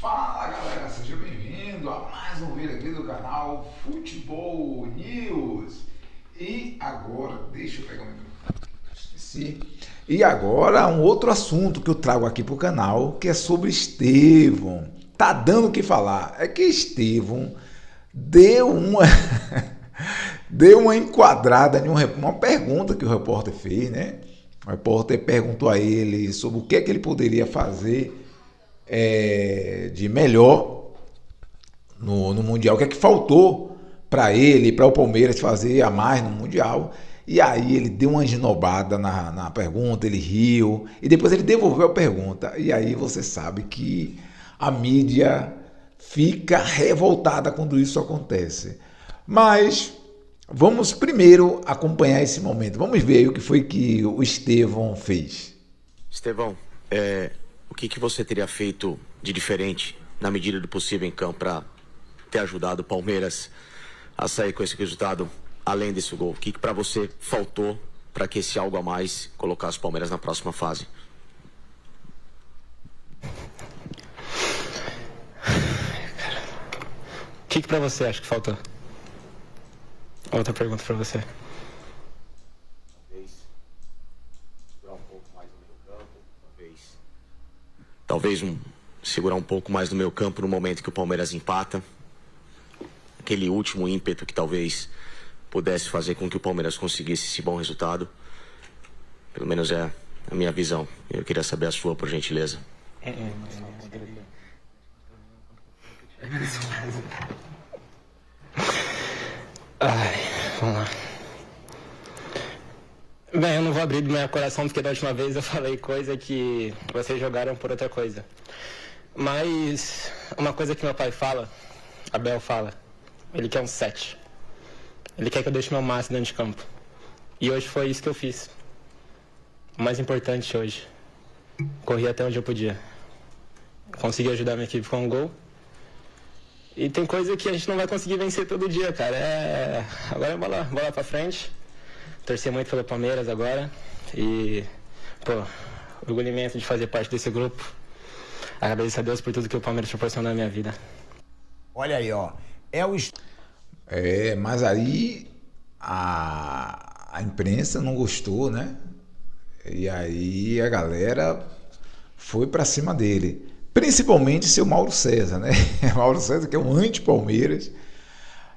Fala galera, seja bem-vindo a mais um vídeo aqui do canal Futebol News. E agora, deixa eu pegar o microfone, esqueci. E agora um outro assunto que eu trago aqui pro canal, que é sobre Estevão. Tá dando o que falar. É que Estevão deu uma deu uma enquadrada em uma pergunta que o repórter fez, né? O repórter perguntou a ele sobre o que é que ele poderia fazer de melhor no Mundial, o que é que faltou para ele, para o Palmeiras fazer a mais no Mundial. E aí ele deu uma esnobada na pergunta, ele riu, e depois ele devolveu a pergunta. E aí você sabe que a mídia fica revoltada quando isso acontece. Mas vamos primeiro acompanhar esse momento. Vamos ver o que foi que o Estevão fez. Estevão, o que você teria feito de diferente, na medida do possível em campo, para ter ajudado o Palmeiras a sair com esse resultado, além desse gol? O que para você faltou para que esse algo a mais colocasse o Palmeiras na próxima fase? O que pra você acha que faltou? Outra pergunta pra você. Talvez segurar um pouco mais no meio campo, talvez segurar um pouco mais no meio campo no momento que o Palmeiras empata. Aquele último ímpeto que talvez pudesse fazer com que o Palmeiras conseguisse esse bom resultado. Pelo menos é a minha visão. Eu queria saber a sua, por gentileza. Ai, vamos lá. Bem, eu não vou abrir do meu coração porque da última vez eu falei coisa que vocês jogaram por outra coisa. Mas uma coisa que meu pai fala, Abel fala, ele quer um 7. Ele quer que eu deixe meu máximo dentro de campo. E hoje foi isso que eu fiz. O mais importante hoje. Corri até onde eu podia. Consegui ajudar minha equipe com um gol. E tem coisa que a gente não vai conseguir vencer todo dia, cara. Agora é bola pra frente. Torcer muito pelo Palmeiras agora. E, orgulho imenso de fazer parte desse grupo. Agradeço a Deus por tudo que o Palmeiras proporcionou na minha vida. Olha aí, ó. Mas aí a imprensa não gostou, né? E aí a galera foi para cima dele. Principalmente seu Mauro César, né? Mauro César que é um anti-Palmeiras.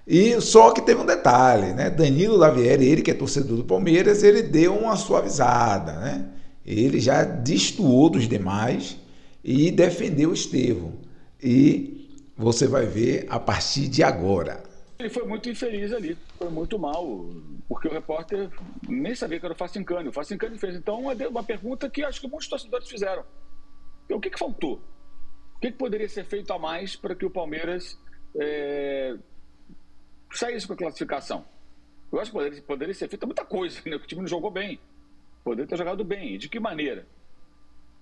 E só que teve um detalhe, né? Danilo Lavieri, ele que é torcedor do Palmeiras, ele deu uma suavizada, né? Ele já destoou dos demais e defendeu o Estevão. E você vai ver a partir de agora. Ele foi muito infeliz ali, foi muito mal, porque o repórter nem sabia que era o Facincani. O Facincani fez, então, uma pergunta que acho que muitos torcedores fizeram. O que faltou? O que poderia ser feito a mais para que o Palmeiras saísse com a classificação? Eu acho que poderia ser feita muita coisa, né? O time não jogou bem, poderia ter jogado bem, e de que maneira?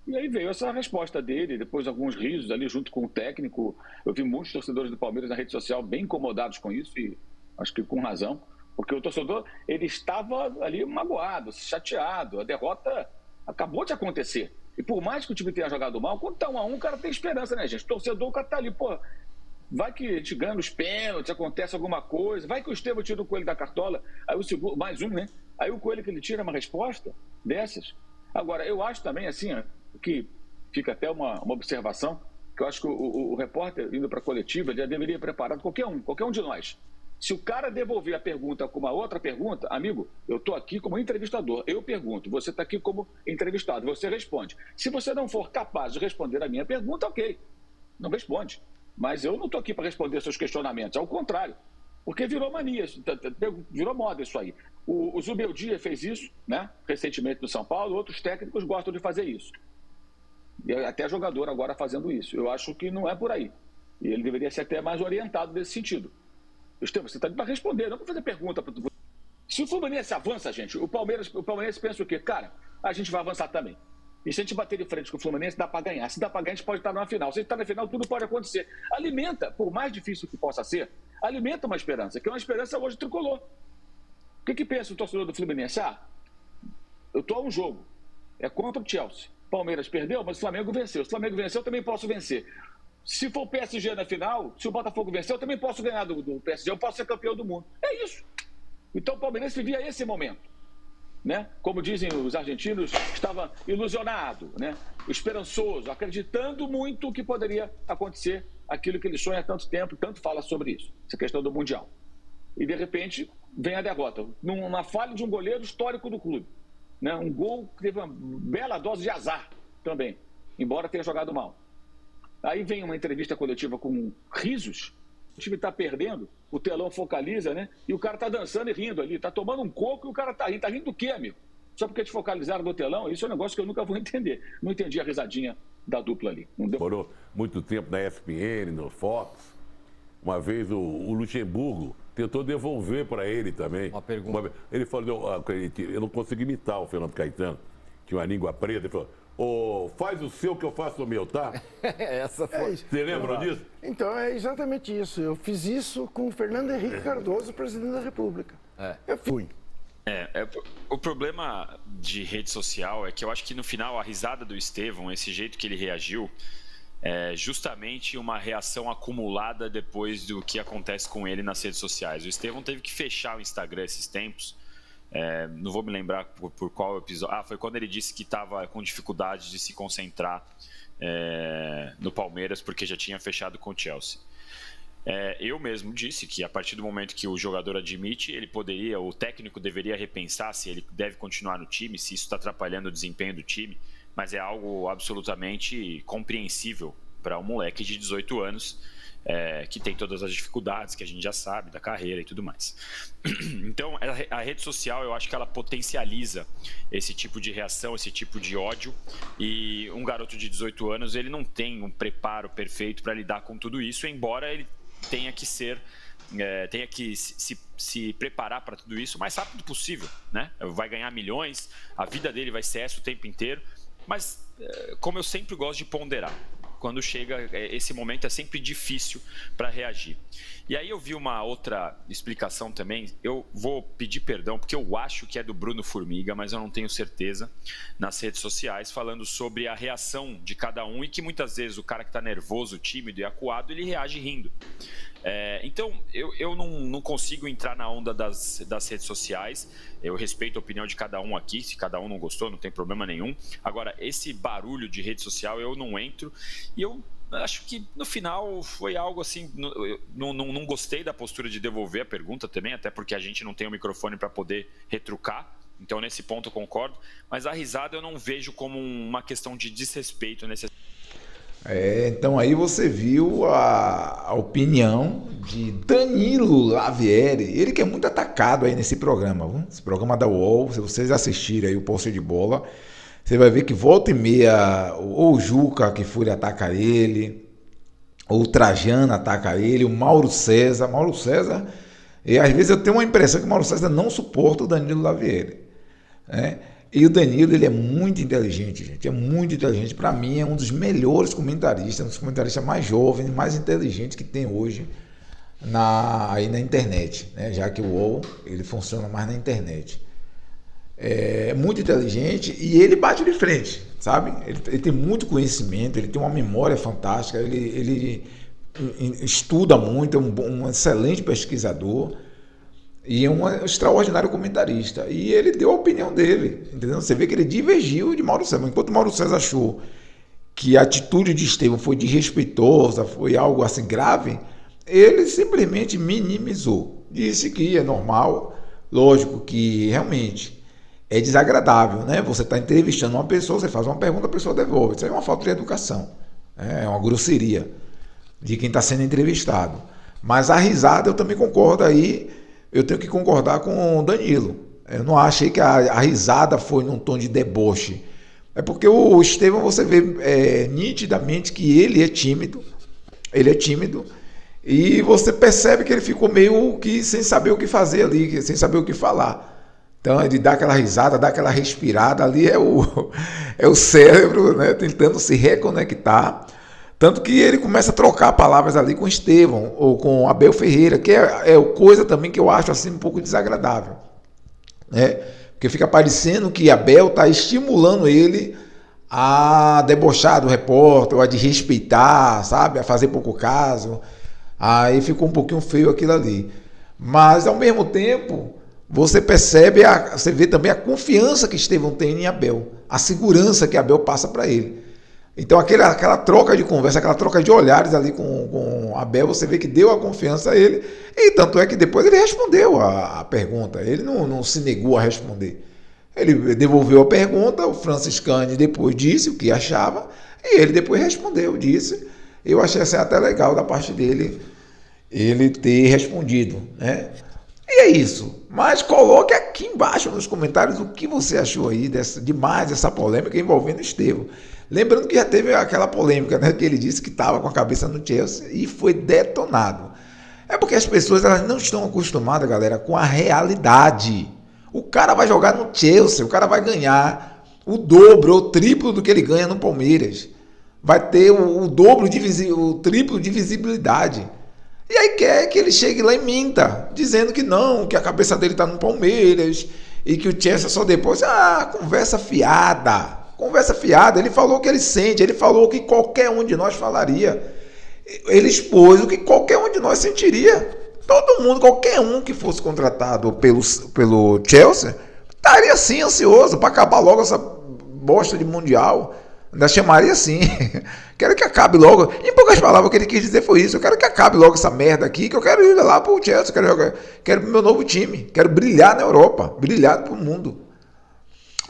E aí veio essa resposta dele, depois alguns risos ali junto com o técnico. Eu vi muitos torcedores do Palmeiras na rede social bem incomodados com isso, e acho que com razão, porque o torcedor ele estava ali magoado, chateado, a derrota acabou de acontecer. E por mais que o time tenha jogado mal, quando tá 1-1, o cara tem esperança, né, gente? O torcedor, o cara tá ali, vai que a gente ganha nos pênaltis, acontece alguma coisa, vai que o Estevão tira o Coelho da cartola, aí o segundo, mais um, né? Aí o Coelho que ele tira uma resposta dessas. Agora, eu acho também, assim, que fica até uma observação, que eu acho que o repórter indo para a coletiva já deveria preparar qualquer um de nós. Se o cara devolver a pergunta com uma outra pergunta, amigo, eu estou aqui como entrevistador, eu pergunto, você está aqui como entrevistado, você responde. Se você não for capaz de responder a minha pergunta, ok, não responde. Mas eu não estou aqui para responder seus questionamentos, ao contrário, porque virou mania, virou moda isso aí. O Zubeldia fez isso, né, recentemente no São Paulo, outros técnicos gostam de fazer isso. E até jogador agora fazendo isso. Eu acho que não é por aí. E ele deveria ser até mais orientado nesse sentido. Estevam, você está ali para responder, não para fazer pergunta. Se o Fluminense avança, gente, o Palmeiras pensa o quê? Cara, a gente vai avançar também. E se a gente bater de frente com o Fluminense, dá para ganhar. Se dá para ganhar, a gente pode estar numa final. Se a gente está na final, tudo pode acontecer. Alimenta, por mais difícil que possa ser, alimenta uma esperança, que é uma esperança hoje tricolor. O que pensa o torcedor do Fluminense? Eu estou a um jogo. É contra o Chelsea. Palmeiras perdeu, mas o Flamengo venceu. Se o Flamengo venceu, eu também posso vencer. Se for o PSG na final, se o Botafogo vencer, eu também posso ganhar do PSG, eu posso ser campeão do mundo. É isso. Então o Palmeirense vivia esse momento. Né? Como dizem os argentinos, estava ilusionado, né? Esperançoso, acreditando muito que poderia acontecer aquilo que ele sonha há tanto tempo, tanto fala sobre isso, essa questão do Mundial. E, de repente, vem a derrota. Numa falha de um goleiro histórico do clube. Né? Um gol que teve uma bela dose de azar também, embora tenha jogado mal. Aí vem uma entrevista coletiva com risos. O time está perdendo, o telão focaliza, né? E o cara está dançando e rindo ali. Está tomando um coco e o cara está rindo. Está rindo do quê, amigo? Só porque te focalizaram no telão? Isso é um negócio que eu nunca vou entender. Não entendi a risadinha da dupla ali. Não deu... Morou muito tempo na ESPN, no Fox. Uma vez o Luxemburgo tentou devolver para ele também. Uma pergunta. Ele falou, eu não consegui imitar o Fernando Caetano, tinha uma língua preta, ele falou, faz o seu que eu faço o meu, tá? Essa foi. Você lembra disso? Então, é exatamente isso. Eu fiz isso com o Fernando Henrique Cardoso, presidente da República. Eu fui. O problema de rede social é que eu acho que no final a risada do Estevão, esse jeito que ele reagiu, é justamente uma reação acumulada depois do que acontece com ele nas redes sociais. O Estevão teve que fechar o Instagram esses tempos. Não vou me lembrar por qual episódio. Foi quando ele disse que estava com dificuldade de se concentrar no Palmeiras porque já tinha fechado com o Chelsea. Eu mesmo disse que a partir do momento que o jogador admite, o técnico deveria repensar se ele deve continuar no time, se isso está atrapalhando o desempenho do time, mas é algo absolutamente compreensível para um moleque de 18 anos que tem todas as dificuldades que a gente já sabe da carreira e tudo mais. Então, a rede social, eu acho que ela potencializa esse tipo de reação, esse tipo de ódio, e um garoto de 18 anos, ele não tem um preparo perfeito para lidar com tudo isso, embora ele tenha que se preparar para tudo isso o mais rápido possível, né? Vai ganhar milhões, a vida dele vai ser essa o tempo inteiro, mas como eu sempre gosto de ponderar, quando chega esse momento é sempre difícil para reagir. E aí eu vi uma outra explicação também, eu vou pedir perdão, porque eu acho que é do Bruno Formiga, mas eu não tenho certeza, nas redes sociais, falando sobre a reação de cada um e que muitas vezes o cara que está nervoso, tímido e acuado, ele reage rindo. Então, eu não consigo entrar na onda das redes sociais, eu respeito a opinião de cada um aqui, se cada um não gostou, não tem problema nenhum. Agora, esse barulho de rede social eu não entro, e eu acho que no final foi algo assim, eu não gostei da postura de devolver a pergunta também, até porque a gente não tem o microfone para poder retrucar, então nesse ponto eu concordo, mas a risada eu não vejo como uma questão de desrespeito necessário. Então aí você viu a opinião de Danilo Lavieri, ele que é muito atacado aí nesse programa, viu? Esse programa da UOL, se vocês assistirem aí o Posse de Bola, você vai ver que volta e meia ou o Juca Kfouri ataca ele, ou o Trajano ataca ele, o Mauro César, e às vezes eu tenho uma impressão que o Mauro César não suporta o Danilo Lavieri, né? E o Danilo, ele é muito inteligente, gente, é muito inteligente. Para mim, é um dos melhores comentaristas, um dos comentaristas mais jovens, mais inteligentes que tem hoje aí na internet, né? Já que o UOL, ele funciona mais na internet. É muito inteligente e ele bate de frente, sabe? Ele tem muito conhecimento, ele tem uma memória fantástica, ele estuda muito, é um excelente pesquisador. E é um extraordinário comentarista. E ele deu a opinião dele, entendeu? Você vê que ele divergiu de Mauro César. Enquanto Mauro César achou que a atitude de Estevão foi desrespeitosa, foi algo assim grave, ele simplesmente minimizou. Disse que é normal, lógico que realmente é desagradável, né? Você está entrevistando uma pessoa, você faz uma pergunta, a pessoa devolve. Isso aí é uma falta de educação, é uma grosseria de quem está sendo entrevistado. Mas a risada, eu também concordo aí. Eu tenho que concordar com o Danilo. Eu não achei que a risada foi num tom de deboche. É porque o Estevão, você vê nitidamente que ele é tímido. E você percebe que ele ficou meio que sem saber o que fazer ali, sem saber o que falar. Então ele dá aquela risada, dá aquela respirada ali, é o cérebro, né, tentando se reconectar. Tanto que ele começa a trocar palavras ali com Estevão ou com Abel Ferreira, que é coisa também que eu acho assim um pouco desagradável, né? Porque fica parecendo que Abel está estimulando ele a debochar do repórter, ou a desrespeitar, sabe? A fazer pouco caso. Aí ficou um pouquinho feio aquilo ali. Mas, ao mesmo tempo, você percebe, você vê também a confiança que Estevão tem em Abel, a segurança que Abel passa para ele. Então, aquela troca de conversa, aquela troca de olhares ali com Abel, você vê que deu a confiança a ele. E tanto é que depois ele respondeu a pergunta, ele não se negou a responder. Ele devolveu a pergunta, o Franciscani depois disse o que achava, e ele depois respondeu, disse. Eu achei assim, até legal da parte dele, ele ter respondido, né? E é isso. Mas coloque aqui embaixo nos comentários o que você achou aí de mais essa polêmica envolvendo Estevão. Lembrando que já teve aquela polêmica, né, que ele disse que estava com a cabeça no Chelsea e foi detonado. É porque as pessoas elas não estão acostumadas, galera, com a realidade. O cara vai jogar no Chelsea, o cara vai ganhar o dobro ou o triplo do que ele ganha no Palmeiras. Vai ter o dobro, o triplo de visibilidade. E aí quer que ele chegue lá e minta, dizendo que não, que a cabeça dele está no Palmeiras e que o Chelsea só depois. Conversa fiada. Conversa fiada. Ele falou o que ele sente, ele falou o que qualquer um de nós falaria. Ele expôs o que qualquer um de nós sentiria. Todo mundo, qualquer um que fosse contratado pelo Chelsea, estaria assim ansioso para acabar logo essa bosta de Mundial. Ainda chamaria assim. Quero que acabe logo. Em poucas palavras, o que ele quis dizer foi isso. Eu quero que acabe logo essa merda aqui, que eu quero ir lá pro Chelsea, quero pro meu novo time. Quero brilhar na Europa, brilhar pro mundo.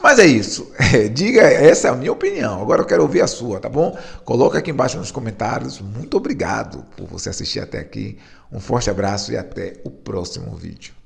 Mas é isso. Diga, essa é a minha opinião. Agora eu quero ouvir a sua, tá bom? Coloca aqui embaixo nos comentários. Muito obrigado por você assistir até aqui. Um forte abraço e até o próximo vídeo.